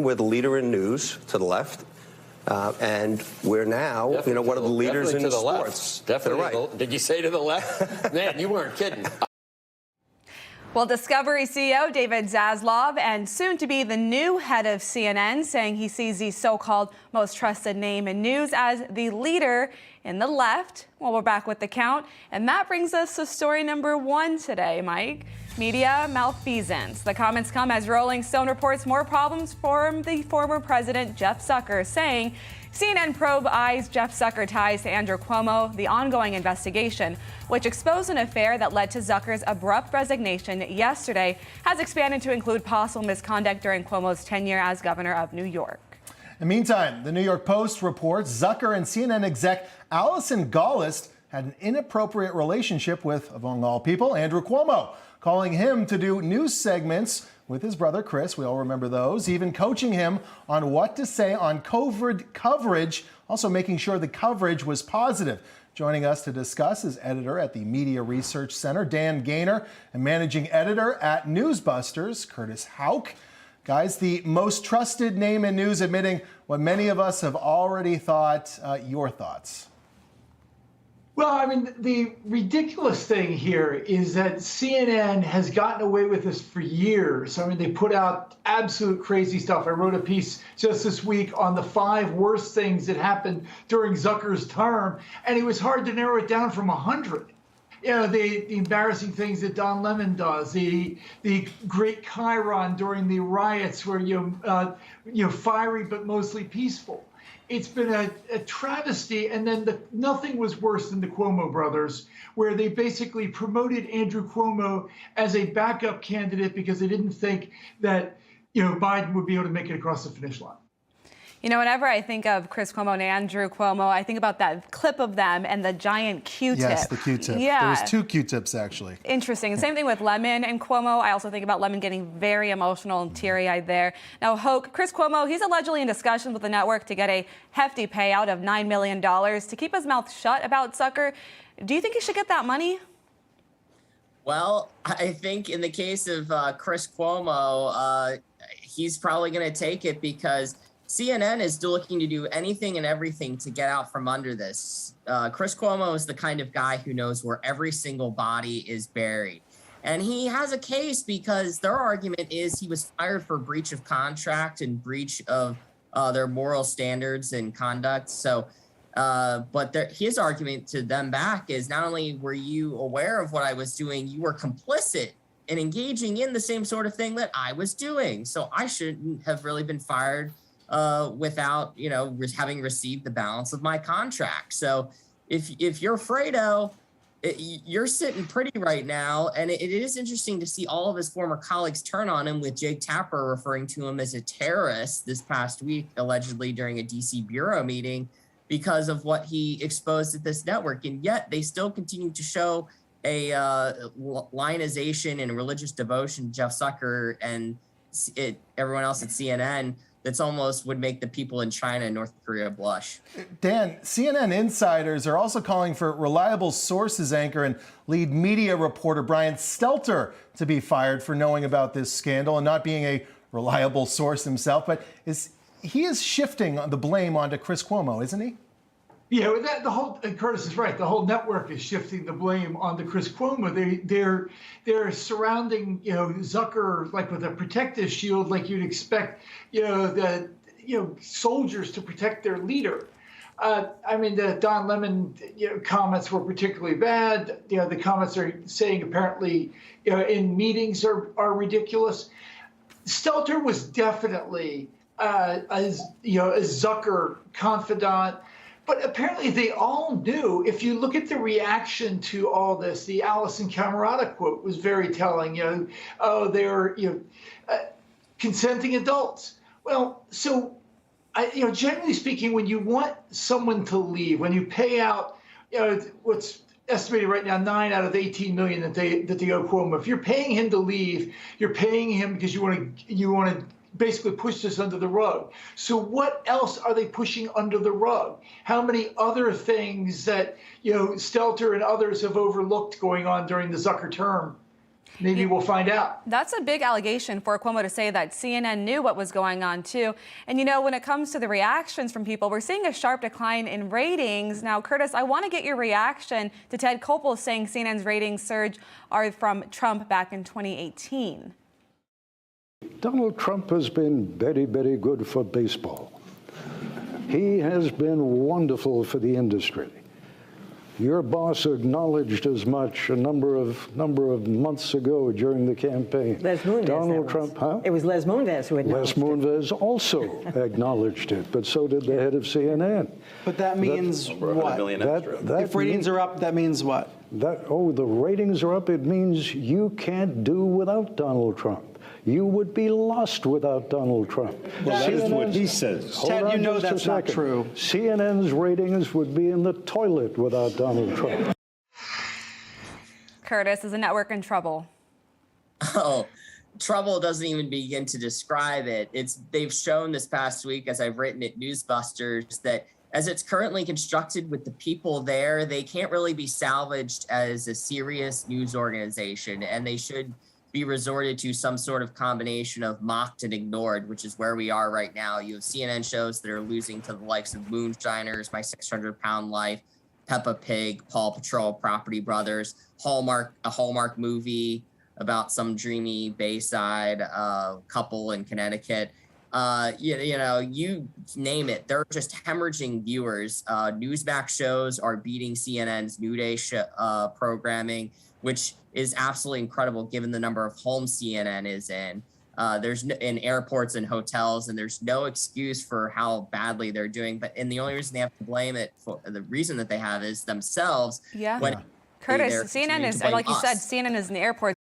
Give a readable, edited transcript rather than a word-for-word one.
we're the leader in news to the left. And we're now, one of the leaders in sports. Definitely to the right. Did you say to the left? Man, you weren't kidding. Well, Discovery CEO David Zaslav and soon to be the new head of CNN saying he sees the so-called most trusted name in news as the leader in the left. Well, we're back with the count. And that brings us to story number 1 today, Mike. Media malfeasance. The comments come as Rolling Stone reports more problems from the former president, Jeff Zucker, saying CNN probe eyes Jeff Zucker ties to Andrew Cuomo, the ongoing investigation, which exposed an affair that led to Zucker's abrupt resignation yesterday, has expanded to include possible misconduct during Cuomo's tenure as governor of New York. In the meantime, the New York Post reports Zucker and CNN exec Allison Gollust had an inappropriate relationship with, among all people, Andrew Cuomo, calling him to do news segments with his brother Chris. We all remember those. Even coaching him on what to say on COVID coverage, also making sure the coverage was positive. Joining us to discuss is editor at the Media Research Center, Dan Gainor, and managing editor at Newsbusters, Curtis Houck. Guys, the most trusted name in news admitting what many of us have already thought. Your thoughts? Well, I mean, the ridiculous thing here is that CNN has gotten away with this for years. I mean, they put out absolute crazy stuff. I wrote a piece just this week on the 5 worst things that happened during Zucker's term, and it was hard to narrow it down from 100. The embarrassing things that Don Lemon does, the great chyron during the riots where fiery but mostly peaceful. It's been a travesty, and then nothing was worse than the Cuomo brothers, where they basically promoted Andrew Cuomo as a backup candidate because they didn't think that Biden would be able to make it across the finish line. Whenever I think of Chris Cuomo and Andrew Cuomo, I think about that clip of them and the giant Q-tip. Yes, the Q-tip. Yeah. There was 2 Q-tips, actually. Interesting. Same thing with Lemon and Cuomo. I also think about Lemon getting very emotional and teary-eyed there. Now, Hoke, Chris Cuomo, he's allegedly in discussions with the network to get a hefty payout of $9 million to keep his mouth shut about Zucker. Do you think he should get that money? Well, I think in the case of Chris Cuomo, he's probably going to take it because CNN is still looking to do anything and everything to get out from under this. Chris Cuomo is the kind of guy who knows where every single body is buried. And he has a case because their argument is he was fired for breach of contract and breach of their moral standards and conduct. So, but his argument to them back is not only were you aware of what I was doing, you were complicit in engaging in the same sort of thing that I was doing. So I shouldn't have really been fired without, having received the balance of my contract. So if you're Fredo, you're sitting pretty right now. And it is interesting to see all of his former colleagues turn on him, with Jake Tapper referring to him as a terrorist this past week, allegedly during a DC bureau meeting, because of what he exposed at this network. And yet they still continue to show a lionization and religious devotion to Jeff Zucker and everyone else at CNN that's almost would make the people in China and North Korea blush. Dan, CNN insiders are also calling for reliable sources anchor and lead media reporter Brian Stelter to be fired for knowing about this scandal and not being a reliable source himself. But he is shifting the blame onto Chris Cuomo, isn't he? Yeah, and Curtis is right. The whole network is shifting the blame onto Chris Cuomo. They're surrounding Zucker like with a protective shield, like you'd expect the soldiers to protect their leader. The Don Lemon comments were particularly bad. The comments are saying apparently in meetings are ridiculous. Stelter was definitely a Zucker confidant. But apparently they all knew. If you look at the reaction to all this, the Allison Camerata quote was very telling. They're consenting adults. Well, so generally speaking, when you want someone to leave, when you pay out, what's estimated right now 9 out of 18 million that they owe Cuomo. If you're paying him to leave, you're paying him because you want to basically push this under the rug. So what else are they pushing under the rug? How many other things that Stelter and others have overlooked going on during the Zucker term? Maybe we'll find out. That's a big allegation for Cuomo to say that CNN knew what was going on, too. And, when it comes to the reactions from people, we're seeing a sharp decline in ratings. Now, Curtis, I want to get your reaction to Ted Koppel saying CNN's ratings surge are from Trump back in 2018. Donald Trump has been very, very good for baseball. He has been wonderful for the industry. Your boss acknowledged as much a number of months ago during the campaign. Les Moonves. Donald Trump, huh? It was Les Moonves who acknowledged Les Moonves also acknowledged it, but so did the head of CNN. But that means what? If ratings are up, that means what? The ratings are up. It means you can't do without Donald Trump. You would be lost without Donald Trump. Well, that is what he says. Ted, you know that's not true. CNN's ratings would be in the toilet without Donald Trump. Curtis, is the network in trouble? Oh, trouble doesn't even begin to describe it. They've shown this past week, as I've written at Newsbusters, that as it's currently constructed with the people there, they can't really be salvaged as a serious news organization, and they should be resorted to some sort of combination of mocked and ignored, which is where we are right now. You have CNN shows that are losing to the likes of Moonshiners, My 600-Pound Life, Peppa Pig, Paw Patrol, Property Brothers, a Hallmark movie about some dreamy Bayside couple in Connecticut. You name it. They're just hemorrhaging viewers. Newsmax shows are beating CNN's New Day programming, which is absolutely incredible given the number of homes CNN is in. In airports and hotels, and there's no excuse for how badly they're doing. And the only reason they have to blame it for the reason that they have is themselves. Yeah. Curtis, CNN is, like you said, CNN is in the airports.